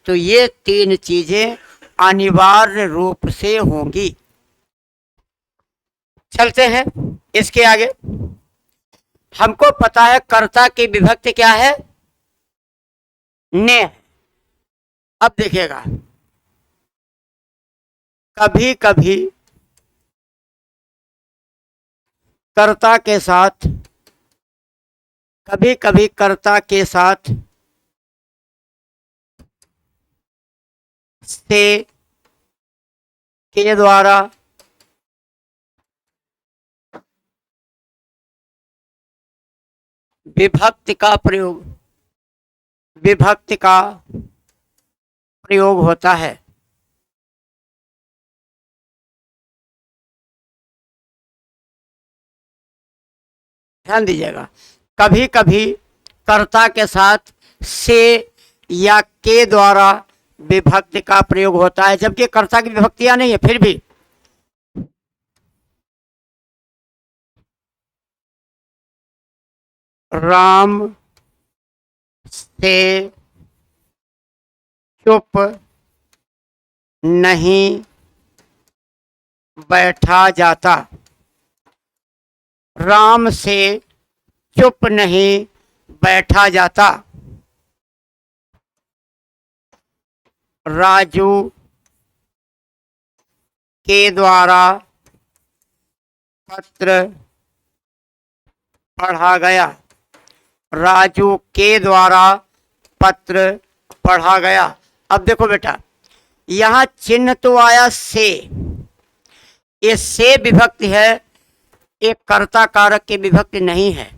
तो ये तीन चीजें अनिवार्य रूप से होंगी। चलते हैं इसके आगे। हमको पता है कर्ता की विभक्ति क्या है, ने। अब देखिएगा, कभी कभी कर्ता के साथ, कभी कभी कर्ता के साथ से के द्वारा विभक्ति का प्रयोग होता है। ध्यान दीजिएगा, कभी कभी कर्ता के साथ से या के द्वारा विभक्ति का प्रयोग होता है, जबकि कर्ता की विभक्तियां नहीं है फिर भी। राम से चुप नहीं बैठा जाता। राम से चुप नहीं बैठा जाता। राजू के द्वारा पत्र पढ़ा गया। राजू के द्वारा पत्र पढ़ा गया। अब देखो बेटा, यहां चिन्ह तो आया से, ये से विभक्ति है, एक कर्ता कारक की विभक्ति नहीं है।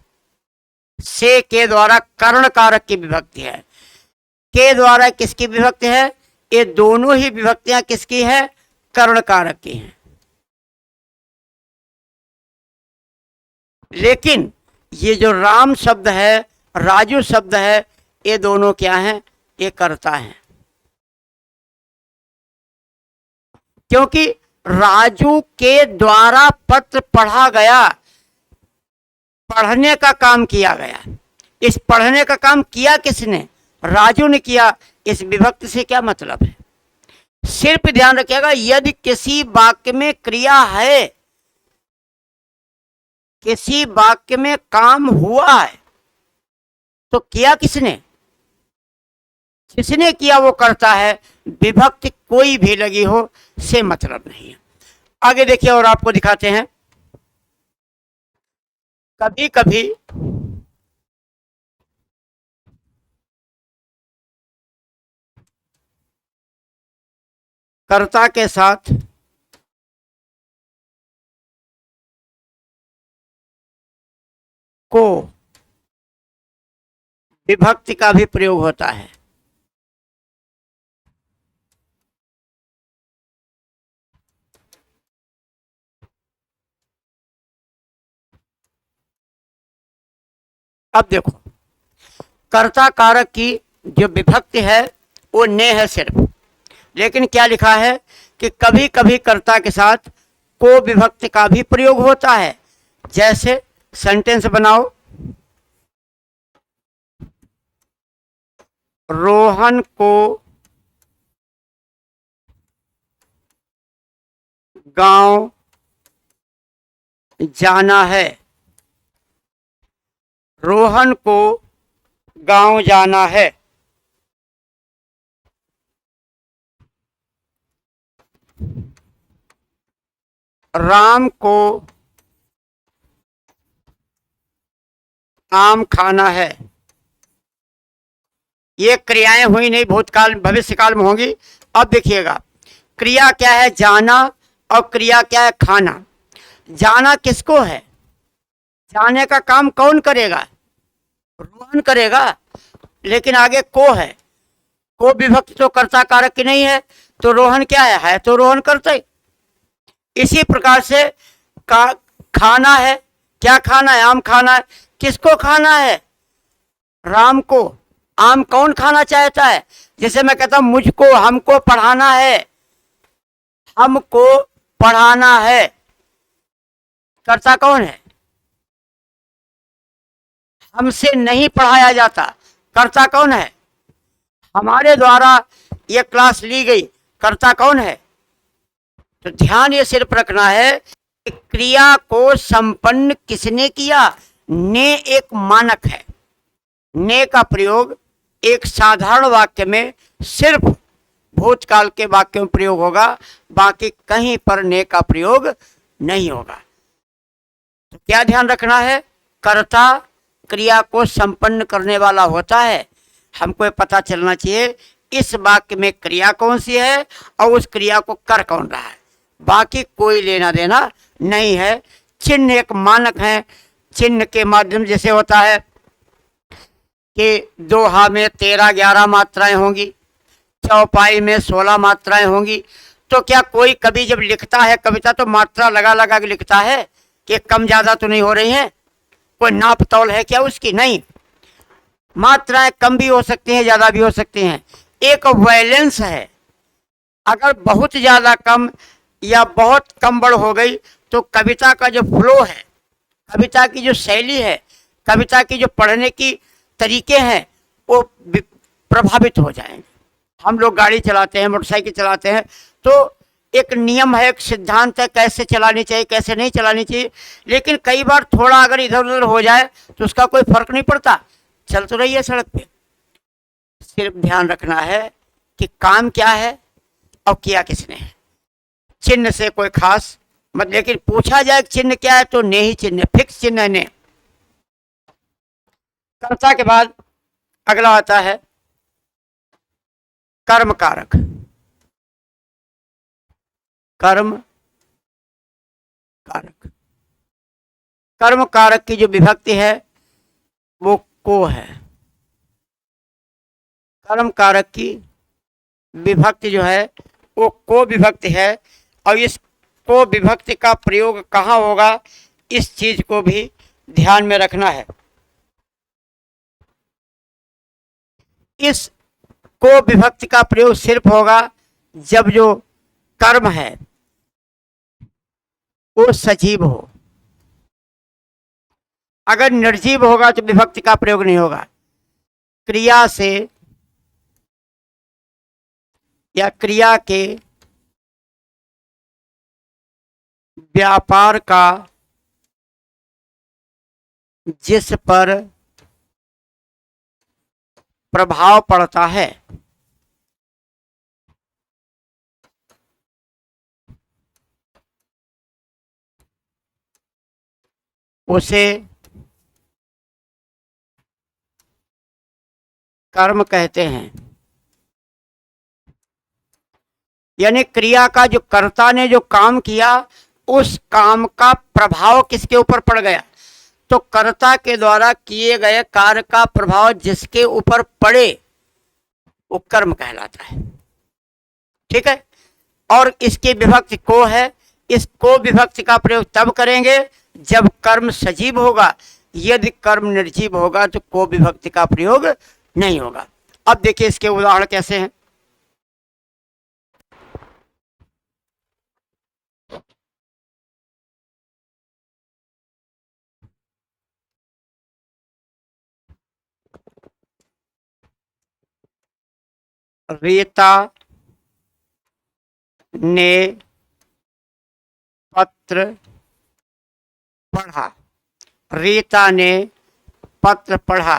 से के द्वारा कर्ण कारक की विभक्ति है। के द्वारा किसकी विभक्ति है? ये दोनों ही विभक्तियां किसकी है? कर्ण कारक की हैं। लेकिन ये जो राम शब्द है, राजू शब्द है, ये दोनों क्या हैं? ये कर्ता हैं। क्योंकि राजू के द्वारा पत्र पढ़ा गया, पढ़ने का काम किया गया। इस पढ़ने का काम किया किसने? राजू ने किया। इस विभक्ति से क्या मतलब है? सिर्फ ध्यान रखिएगा, यदि किसी वाक्य में क्रिया है, किसी वाक्य में काम हुआ है, तो किया किसने? जिसने किया वो करता है। विभक्ति कोई भी लगी हो से मतलब नहीं है। आगे देखिए और आपको दिखाते हैं। कभी कभी कर्ता के साथ को विभक्ति का भी प्रयोग होता है। अब देखो, कर्ता कारक की जो विभक्ति है वो ने है सिर्फ, लेकिन क्या लिखा है कि कभी कभी कर्ता के साथ को विभक्ति का भी प्रयोग होता है। जैसे सेंटेंस बनाओ, रोहन को गांव जाना है। रोहन को गांव जाना है। राम को आम खाना है। ये क्रियाएं हुई नहीं, भूतकाल भविष्यकाल में होंगी। अब देखिएगा, क्रिया क्या है? जाना। और क्रिया क्या है? खाना। जाना किसको है? जाने का काम कौन करेगा? रोहन करेगा। लेकिन आगे को है, को विभक्ति तो कर्ता कारक की नहीं है, तो रोहन क्या है तो रोहन करता ही। इसी प्रकार से खाना है। क्या खाना है? आम खाना है। किसको खाना है? राम को। आम कौन खाना चाहता है? जैसे मैं कहता हूं मुझको, हमको पढ़ाना है, हमको पढ़ाना है, कर्ता कौन है? हमसे नहीं पढ़ाया जाता। कर्ता कौन है? हमारे द्वारा ये क्लास ली गई, कर्ता कौन है? तो ध्यान ये सिर्फ रखना है कि क्रिया को संपन्न किसने किया। ने एक मानक है। ने का प्रयोग एक साधारण वाक्य में सिर्फ भूतकाल के वाक्य में प्रयोग होगा, बाकी कहीं पर ने का प्रयोग नहीं होगा। तो क्या ध्यान रखना है? कर्ता क्रिया को संपन्न करने वाला होता है। हमको पता चलना चाहिए इस वाक्य में क्रिया कौन सी है और उस क्रिया को कर कौन रहा है, बाकी कोई लेना देना नहीं है। चिन्ह एक मानक है। चिन्ह के माध्यम जैसे होता है कि दोहा में 13-11 मात्राएं होंगी, चौपाई में 16 मात्राएं होंगी। तो क्या कोई कभी जब लिखता है कविता तो मात्रा लगा लगा के लिखता है कि कम ज्यादा तो नहीं हो रही है? कोई नाप तौल है क्या उसकी? नहीं। मात्राएं कम भी हो सकती हैं, ज्यादा भी हो सकती हैं। एक वैलेंस है। अगर बहुत ज्यादा कम या बहुत कम बढ़ हो गई तो कविता का जो फ्लो है, कविता की जो शैली है, कविता की जो पढ़ने की तरीके हैं, वो प्रभावित हो जाएंगे। हम लोग गाड़ी चलाते हैं, मोटरसाइकिल चलाते हैं, तो एक नियम है, एक सिद्धांत है कैसे चलानी चाहिए कैसे नहीं चलानी चाहिए। लेकिन कई बार थोड़ा अगर इधर उधर हो जाए तो उसका कोई फर्क नहीं पड़ता, चल तो रही है सड़क पे। सिर्फ ध्यान रखना है कि काम क्या है और किया किसने है। चिन्ह से कोई खास मत, लेकिन पूछा जाए चिन्ह क्या है तो ने ही चिन्ह, फिक्स चिन्ह है ने। कर्ता के बाद अगला आता है कर्म कारक। कर्म कारक, कर्म कारक की जो विभक्ति है वो को है। कर्म कारक की विभक्ति जो है वो को विभक्ति है। और इस को विभक्ति का प्रयोग कहाँ होगा इस चीज को भी ध्यान में रखना है। इस को विभक्ति का प्रयोग सिर्फ होगा जब जो कर्म है वो सजीव हो। अगर निर्जीव होगा तो विभक्ति का प्रयोग नहीं होगा। क्रिया से या क्रिया के व्यापार का जिस पर प्रभाव पड़ता है उसे कर्म कहते हैं। यानी क्रिया का जो कर्ता ने जो काम किया उस काम का प्रभाव किसके ऊपर पड़ गया, तो कर्ता के द्वारा किए गए कार्य का प्रभाव जिसके ऊपर पड़े वो कर्म कहलाता है। ठीक है। और इसकी विभक्ति को है। इस को विभक्ति का प्रयोग तब करेंगे जब कर्म सजीव होगा। यदि कर्म निर्जीव होगा तो को विभक्ति का प्रयोग नहीं होगा। अब देखिए इसके उदाहरण कैसे हैं। रीता ने पत्र पढ़ा। रीता ने पत्र पढ़ा।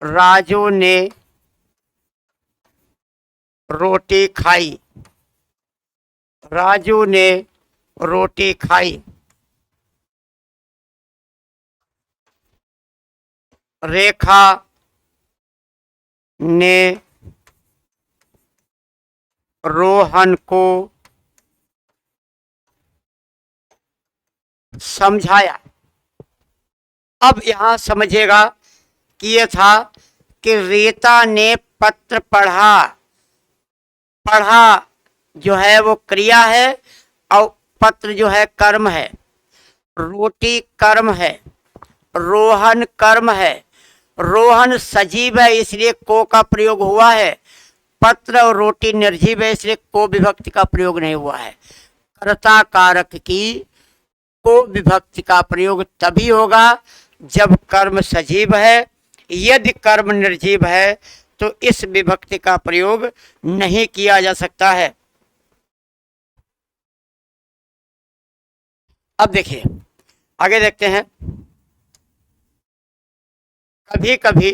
राजू ने रोटी खाई। राजू ने रोटी खाई। रेखा ने रोहन को समझाया। अब यहां समझिएगा कि यह था कि रीता ने पत्र पढ़ा। पढ़ा जो है वो क्रिया है और पत्र जो है कर्म है। रोटी कर्म है, रोहन कर्म है। रोहन सजीव है इसलिए को का प्रयोग हुआ है। पत्र और रोटी निर्जीव है इसलिए को विभक्ति का प्रयोग नहीं हुआ है। कर्ता कारक की को विभक्ति का प्रयोग तभी होगा जब कर्म सजीव है। यदि कर्म निर्जीव है तो इस विभक्ति का प्रयोग नहीं किया जा सकता है। अब देखिए आगे देखते हैं। कभी कभी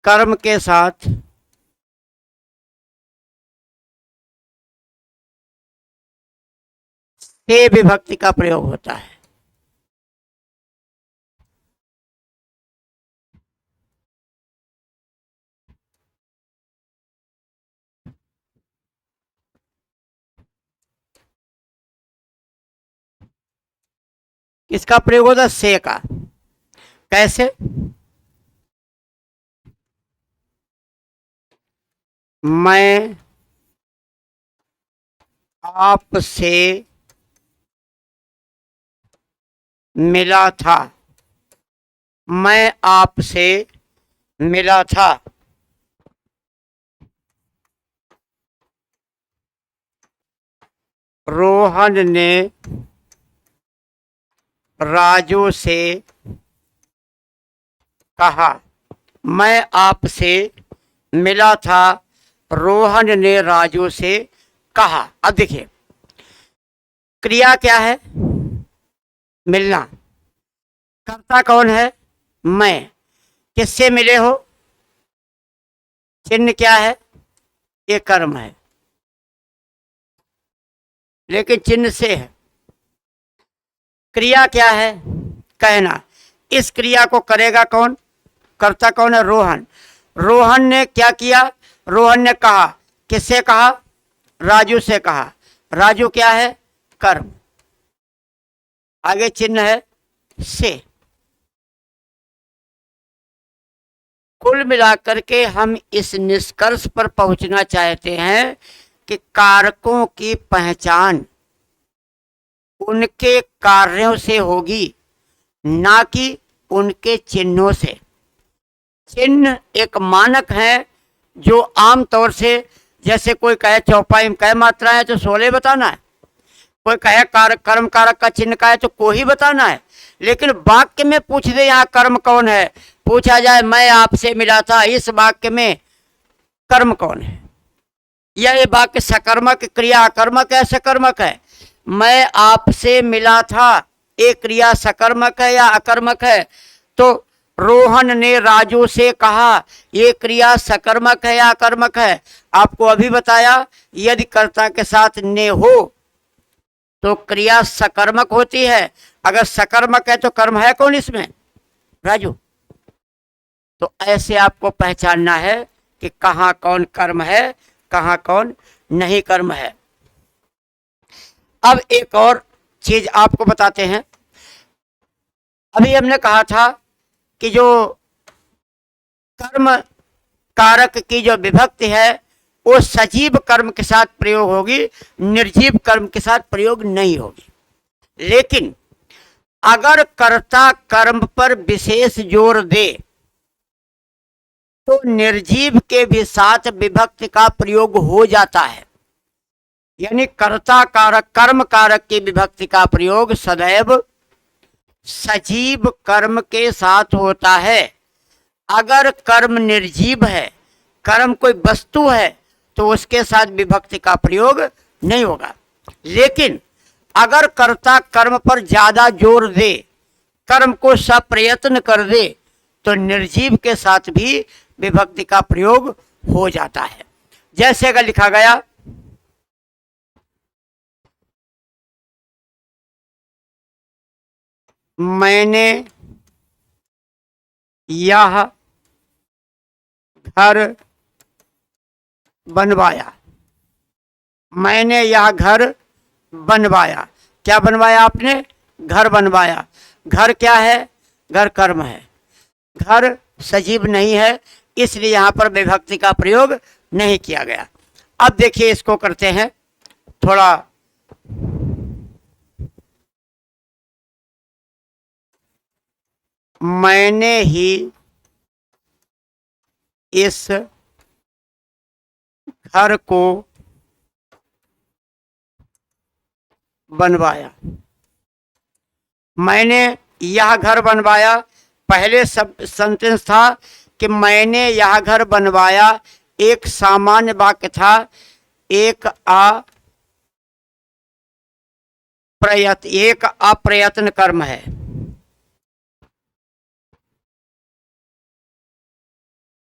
कर्म के साथ से विभक्ति का प्रयोग होता है। किसका प्रयोग होता है? से का। कैसे? मैं आपसे मिला था। मैं आपसे मिला था। रोहन ने राजू से कहा। मैं आपसे मिला था, रोहन ने राजू से कहा। अब देखिए क्रिया क्या है? मिलना। कर्ता कौन है? मैं। किससे मिले हो? चिन्ह क्या है? ये कर्म है, लेकिन चिन्ह से है। क्रिया क्या है? कहना। इस क्रिया को करेगा कौन? कर्ता कौन है? रोहन। रोहन ने क्या किया? रोहन ने कहा। किससे कहा? राजू से कहा। राजू क्या है? कर्म। आगे चिन्ह है से। कुल मिलाकर के हम इस निष्कर्ष पर पहुंचना चाहते हैं कि कारकों की पहचान उनके कार्यों से होगी, ना कि उनके चिन्हों से। चिन्ह एक मानक है जो आमतौर से, जैसे कोई कहे चौपाई में कै मात्रा है तो 16 बताना है, कोई कहे कर्म कारक का चिन्ह का है तो को ही बताना है। लेकिन वाक्य में पूछ दे यहाँ कर्म कौन है, पूछा जाए मैं आपसे मिला था, इस वाक्य में कर्म कौन है? या ये वाक्य सकर्मक क्रिया अकर्मक है सकर्मक है? मैं आपसे मिला था ये क्रिया सकर्मक है या अकर्मक है? तो रोहन ने राजू से कहा ये क्रिया सकर्मक है या अकर्मक है? आपको अभी बताया यदि कर्ता के साथ ने हो तो क्रिया सकर्मक होती है। अगर सकर्मक है तो कर्म है कौन इसमें? राजू। तो ऐसे आपको पहचानना है कि कहाँ कौन कर्म है, कहाँ कौन नहीं कर्म है। अब एक और चीज आपको बताते हैं। अभी हमने कहा था कि जो कर्म कारक की जो विभक्ति है वो सजीव कर्म के साथ प्रयोग होगी, निर्जीव कर्म के साथ प्रयोग नहीं होगी। लेकिन अगर कर्ता कर्म पर विशेष जोर दे तो निर्जीव के भी साथ विभक्ति का प्रयोग हो जाता है। यानी कर्ता कारक कर्म कारक की विभक्ति का प्रयोग सदैव सजीव कर्म के साथ होता है। अगर कर्म निर्जीव है, कर्म कोई वस्तु है, तो उसके साथ विभक्ति का प्रयोग नहीं होगा। लेकिन अगर कर्ता कर्म पर ज्यादा जोर दे, कर्म को सप्रयत्न कर दे, तो निर्जीव के साथ भी विभक्ति का प्रयोग हो जाता है। जैसे अगर लिखा गया मैंने यह घर बनवाया। मैंने यह घर बनवाया। क्या बनवाया आपने? घर बनवाया। घर क्या है? घर कर्म है, घर सजीव नहीं है, इसलिए यहां पर विभक्ति का प्रयोग नहीं किया गया। अब देखिए इसको करते हैं थोड़ा मैंने ही इस घर को बनवाया। मैंने यह घर बनवाया, पहले सब सेंटेंस था कि मैंने यह घर बनवाया, एक सामान्य वाक्य था, एक अप्रयत्न कर्म है।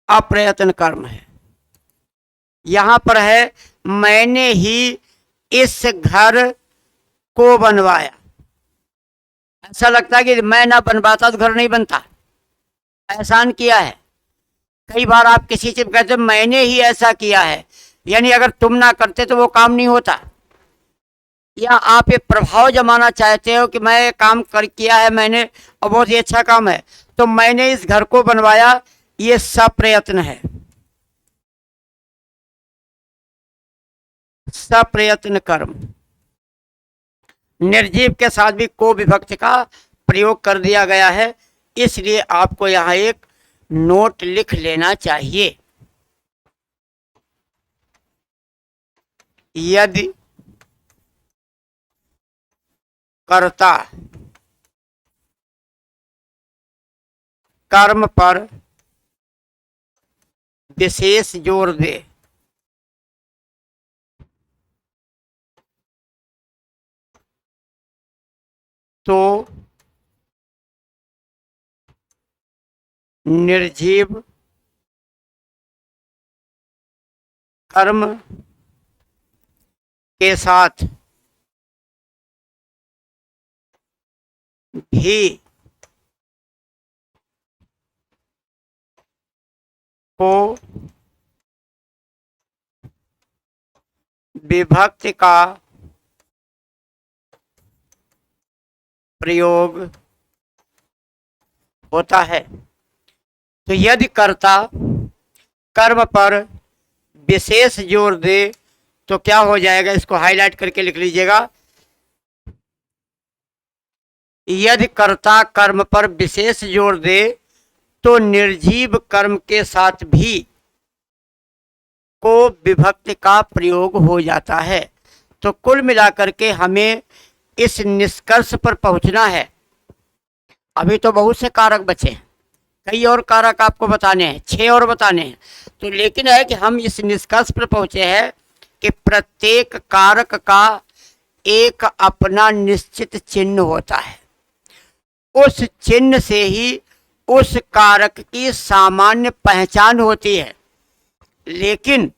अप्रयत्न कर्म है। यहां पर है मैंने ही इस घर को बनवाया। ऐसा लगता है कि मैं ना बनवाता तो घर नहीं बनता, एहसान किया है। कई बार आप किसी से कहते मैंने ही ऐसा किया है, यानी अगर तुम ना करते तो वो काम नहीं होता। या आप ये प्रभाव जमाना चाहते हो कि मैं काम कर किया है मैंने और बहुत ही अच्छा काम है, तो मैंने इस घर को बनवाया, ये सप्रयत्न है। सप्रयत्न कर्म। निर्जीव के साथ भी को विभक्ति का प्रयोग कर दिया गया है, इसलिए आपको यहाँ एक नोट लिख लेना चाहिए। यदि कर्ता कर्म पर विशेष जोर दे तो निर्जीव कर्म के साथ भी को विभक्ति का प्रयोग होता है। तो यदि कर्ता कर्म पर विशेष जोर दे तो क्या हो जाएगा, इसको हाईलाइट करके लिख लीजिएगा। यदि कर्ता कर्म पर विशेष जोर दे तो निर्जीव कर्म के साथ भी को विभक्ति का प्रयोग हो जाता है। तो कुल मिलाकर के हमें इस निष्कर्ष पर पहुंचना है। अभी तो बहुत से कारक बचे हैं, कई और कारक आपको बताने हैं, 6 और बताने हैं। तो लेकिन है कि हम इस निष्कर्ष पर पहुंचे हैं कि प्रत्येक कारक का एक अपना निश्चित चिन्ह होता है। उस चिन्ह से ही उस कारक की सामान्य पहचान होती है। लेकिन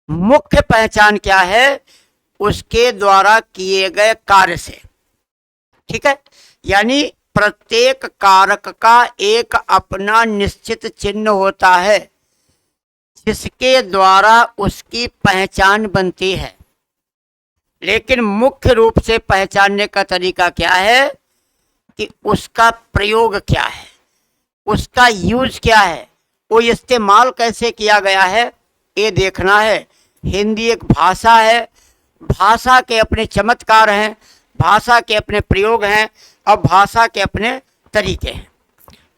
मुख्य पहचान क्या है, उसके द्वारा किए गए कार्य से। ठीक है, यानी प्रत्येक कारक का एक अपना निश्चित चिन्ह होता है जिसके द्वारा उसकी पहचान बनती है। लेकिन मुख्य रूप से पहचानने का तरीका क्या है कि उसका प्रयोग क्या है, उसका यूज क्या है, वो इस्तेमाल कैसे किया गया है, ये देखना है। हिंदी एक भाषा है, भाषा के अपने चमत्कार हैं, भाषा के अपने प्रयोग हैं और भाषा के अपने तरीके हैं।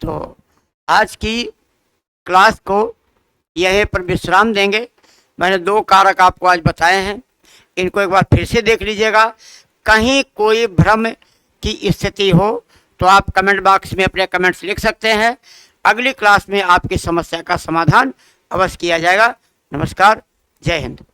तो आज की क्लास को यहीं पर विश्राम देंगे। मैंने 2 कारक आपको आज बताए हैं, इनको एक बार फिर से देख लीजिएगा। कहीं कोई भ्रम की स्थिति हो तो आप कमेंट बॉक्स में अपने कमेंट्स लिख सकते हैं। अगली क्लास में आपकी समस्या का समाधान अवश्य किया जाएगा। नमस्कार, जय हिंद।